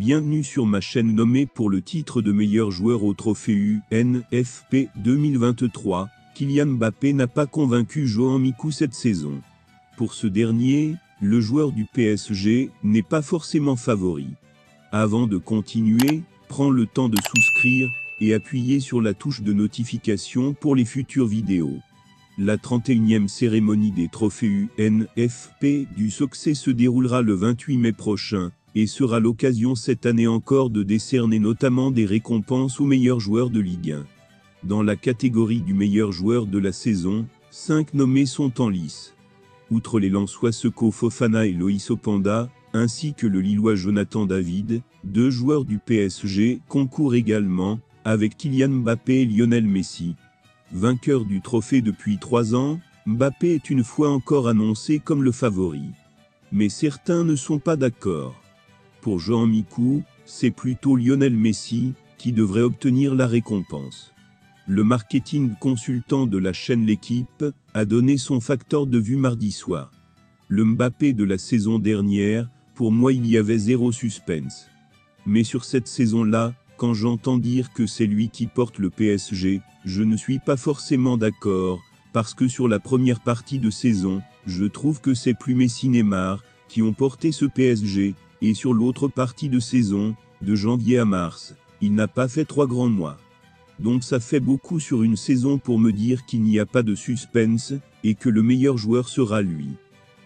Bienvenue sur ma chaîne nommée pour le titre de meilleur joueur au trophée UNFP 2023. Kylian Mbappé n'a pas convaincu Johan Micoud cette saison. Pour ce dernier, le joueur du PSG n'est pas forcément favori. Avant de continuer, prends le temps de souscrire et appuyer sur la touche de notification pour les futures vidéos. La 31e cérémonie des trophées UNFP du succès se déroulera le 28 mai prochain et sera l'occasion cette année encore de décerner notamment des récompenses aux meilleurs joueurs de Ligue 1. Dans la catégorie du meilleur joueur de la saison, 5 nommés sont en lice. Outre les Lensois Seko Fofana et Loïs Openda, ainsi que le Lillois Jonathan David, 2 joueurs du PSG concourent également, avec Kylian Mbappé et Lionel Messi. Vainqueur du trophée depuis 3 ans, Mbappé est une fois encore annoncé comme le favori. Mais certains ne sont pas d'accord. Pour Johan Micoud, c'est plutôt Lionel Messi qui devrait obtenir la récompense. Le marketing consultant de la chaîne L'Équipe a donné son facteur de vue mardi soir. Le Mbappé de la saison dernière, pour moi il y avait zéro suspense. Mais sur cette saison-là, quand j'entends dire que c'est lui qui porte le PSG, je ne suis pas forcément d'accord, parce que sur la première partie de saison, je trouve que c'est plus Messi Neymar qui ont porté ce PSG, et sur l'autre partie de saison, de janvier à mars, il n'a pas fait 3 grands mois. Donc ça fait beaucoup sur une saison pour me dire qu'il n'y a pas de suspense, et que le meilleur joueur sera lui.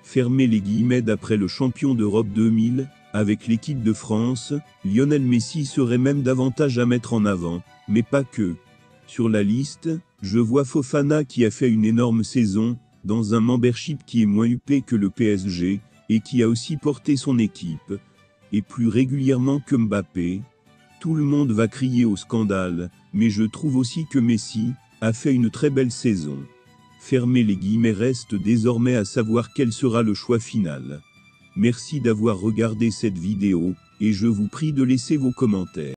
Fermez les guillemets. D'après le champion d'Europe 2000, avec l'équipe de France, Lionel Messi serait même davantage à mettre en avant, mais pas que. Sur la liste, je vois Fofana qui a fait une énorme saison, dans un membership qui est moins huppé que le PSG, et qui a aussi porté son équipe, et plus régulièrement que Mbappé. Tout le monde va crier au scandale, mais je trouve aussi que Messi a fait une très belle saison. Fermez les guillemets. Reste désormais à savoir quel sera le choix final. Merci d'avoir regardé cette vidéo, et je vous prie de laisser vos commentaires.